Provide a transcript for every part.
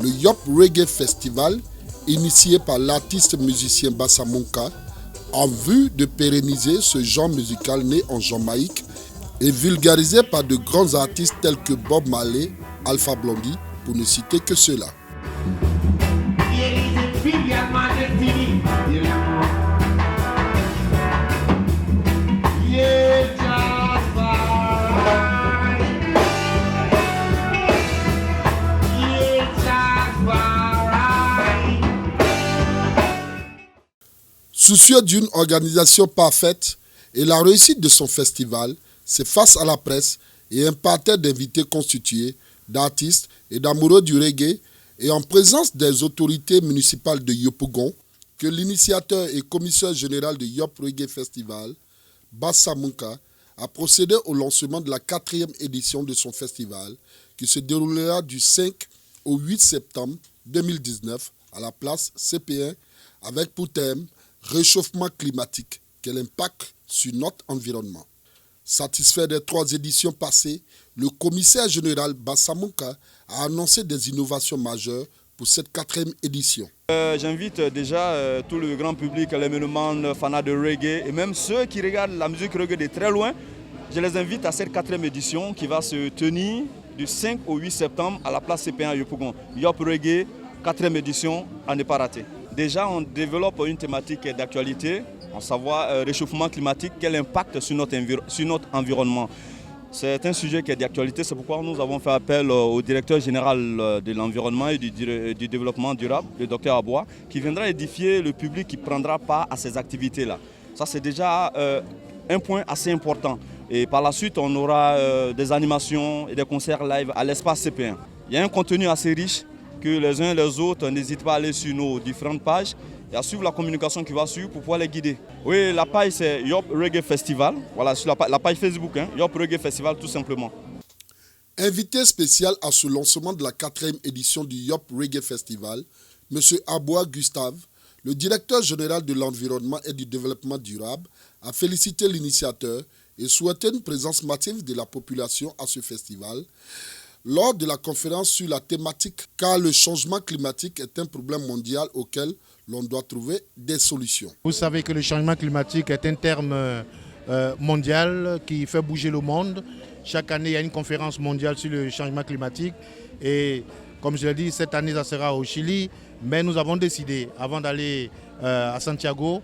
le Yop Reggae Festival, initié par l'artiste musicien Bassa Monka, en vue de pérenniser ce genre musical né en Jamaïque et vulgarisé par de grands artistes tels que Bob Marley, Alpha Blondy, pour ne citer que ceux-là. Soucieux d'une organisation parfaite et la réussite de son festival, c'est face à la presse et un parterre d'invités constitués d'artistes et d'amoureux du reggae et en présence des autorités municipales de Yopougon que l'initiateur et commissaire général de Yop Reggae Festival, Bassa Monka, a procédé au lancement de la 4e édition de son festival qui se déroulera du 5 au 8 septembre 2019 à la place CP1 avec pour thème réchauffement climatique, quel impact sur notre environnement. Satisfait des 3 éditions passées, le commissaire général Bassa Monka a annoncé des innovations majeures pour cette 4e édition. J'invite déjà tout le grand public, les mélomanes, fanats de reggae et même ceux qui regardent la musique reggae de très loin. Je les invite à cette 4e édition qui va se tenir du 5 au 8 septembre à la place CP1 à Yopougon. Yop Reggae, 4e édition, à ne pas rater. Déjà, on développe une thématique d'actualité, à savoir réchauffement climatique, quel impact sur notre environnement. C'est un sujet qui est d'actualité, c'est pourquoi nous avons fait appel au directeur général de l'environnement et du développement durable, le docteur Aboua, qui viendra édifier le public qui prendra part à ces activités-là. Ça, c'est déjà un point assez important. Et par la suite, on aura des animations et des concerts live à l'espace CP1. Il y a un contenu assez riche que les uns et les autres n'hésitent pas à aller sur nos différentes pages et à suivre la communication qui va suivre pour pouvoir les guider. Oui, la page c'est Yop Reggae Festival, voilà, sur la page Facebook, Yop Reggae Festival tout simplement. Invité spécial à ce lancement de la 4e édition du Yop Reggae Festival, M. Aboua Gustave, le directeur général de l'environnement et du développement durable, a félicité l'initiateur et souhaité une présence massive de la population à ce festival lors de la conférence sur la thématique « Car le changement climatique est un problème mondial auquel l'on doit trouver des solutions ». Vous savez que le changement climatique est un terme mondial qui fait bouger le monde. Chaque année, il y a une conférence mondiale sur le changement climatique. Et comme je l'ai dit, cette année, ça sera au Chili. Mais nous avons décidé, avant d'aller à Santiago,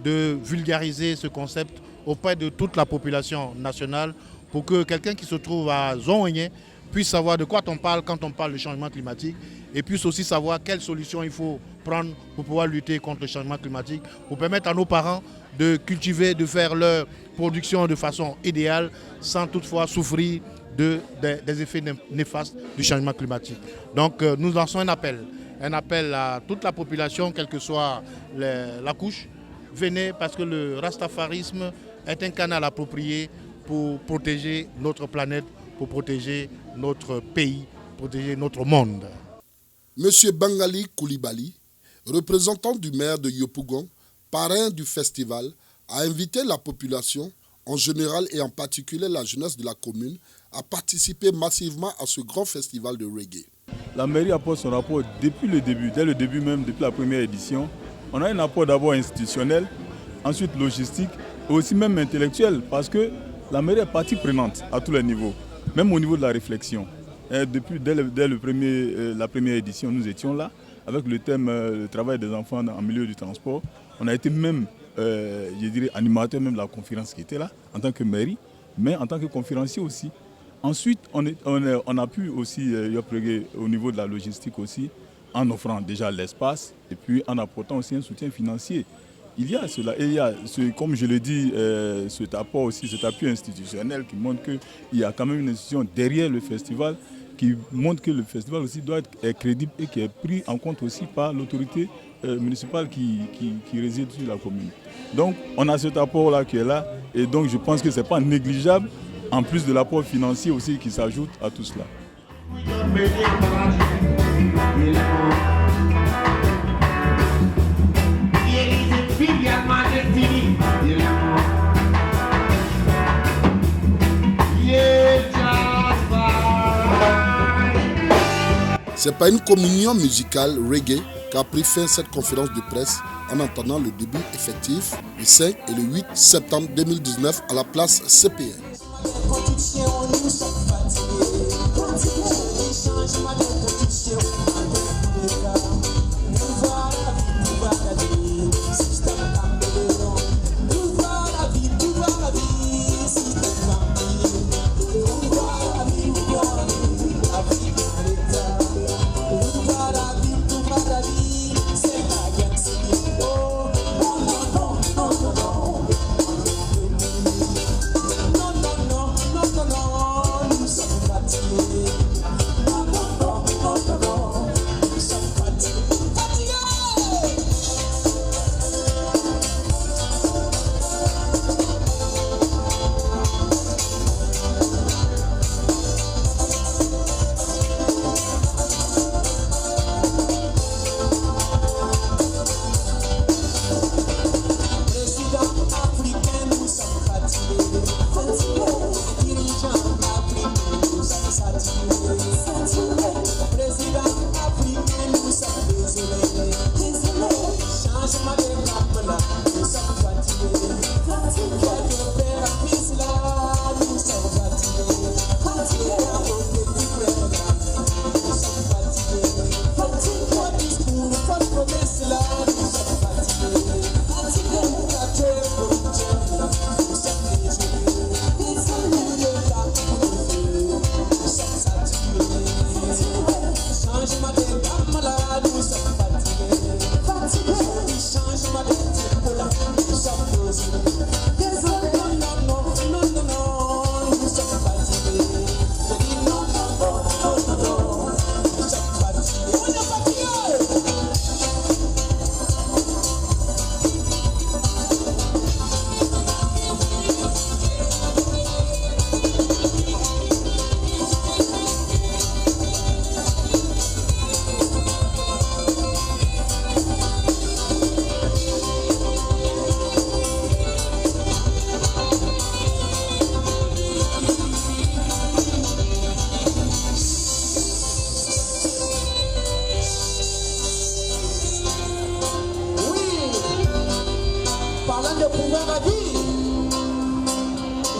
de vulgariser ce concept auprès de toute la population nationale pour que quelqu'un qui se trouve à Zongué puisse savoir de quoi on parle quand on parle de changement climatique et puisse aussi savoir quelles solutions il faut prendre pour pouvoir lutter contre le changement climatique, pour permettre à nos parents de cultiver, de faire leur production de façon idéale sans toutefois souffrir des effets néfastes du changement climatique. Donc nous lançons un appel à toute la population, quelle que soit la couche. Venez parce que le rastafarisme est un canal approprié pour protéger notre planète, pour protéger notre pays, protéger notre monde. Monsieur Bangali Koulibaly, représentant du maire de Yopougon, parrain du festival, a invité la population, en général et en particulier la jeunesse de la commune, à participer massivement à ce grand festival de reggae. La mairie apporte son rapport depuis le début, dès le début même, depuis la première édition. On a un apport d'abord institutionnel, ensuite logistique et aussi même intellectuel, parce que la mairie est partie prenante à tous les niveaux. Même au niveau de la réflexion. Dès la première édition, nous étions là avec le thème le travail des enfants en milieu du transport. On a été même, je dirais, animateur même de la conférence qui était là, en tant que mairie, mais en tant que conférencier aussi. Ensuite, on a pu aussi au niveau de la logistique aussi, en offrant déjà l'espace et puis en apportant aussi un soutien financier. Il y a cela, et il y a, comme je l'ai dit, cet apport aussi, cet appui institutionnel qui montre qu'il y a quand même une institution derrière le festival qui montre que le festival aussi doit être crédible et qui est pris en compte aussi par l'autorité municipale qui réside sur la commune. Donc on a cet apport-là qui est là et donc je pense que ce n'est pas négligeable en plus de l'apport financier aussi qui s'ajoute à tout cela. C'est par une communion musicale reggae qu'a pris fin cette conférence de presse en attendant le début effectif le 5 et le 8 septembre 2019 à la place CPN.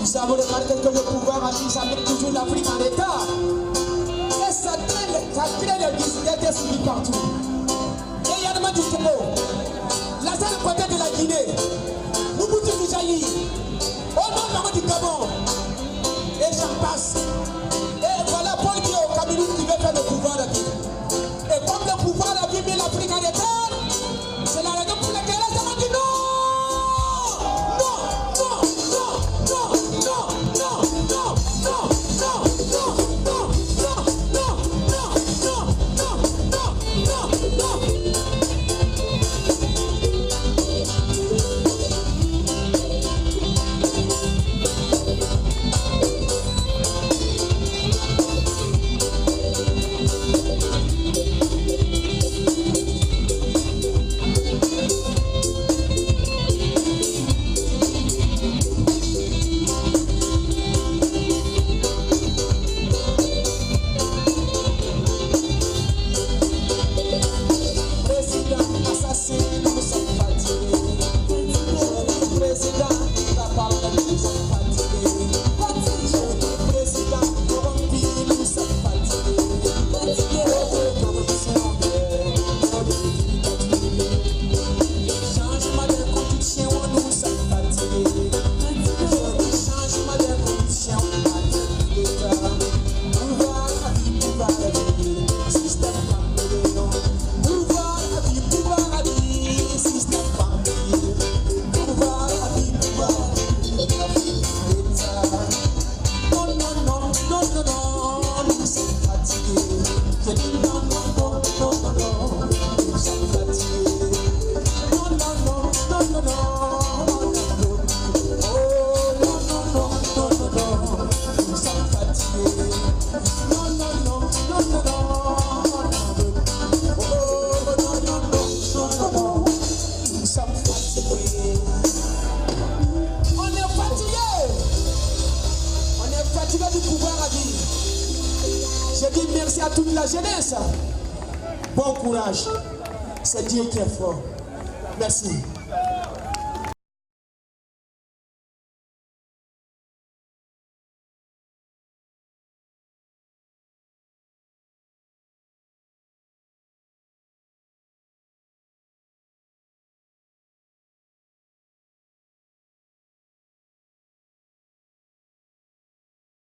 Vous savez remarquer que le pouvoir a mis jamais toujours l'Afrique en état. Et ça traîne les dissidents suivis partout. Et Yanema du Togo, la seule côté de la Guinée, Mobutu Mijaï, au nom du Gabon, et j'en passe. Et voilà Paul Biya au Cameroun qui veut faire le pouvoir de vie. Et comme le pouvoir a mis l'Afrique en état, c'est la raison pour laquelle elle a dit non. Je dis merci à toute la jeunesse. Bon courage. C'est Dieu qui est fort. Merci.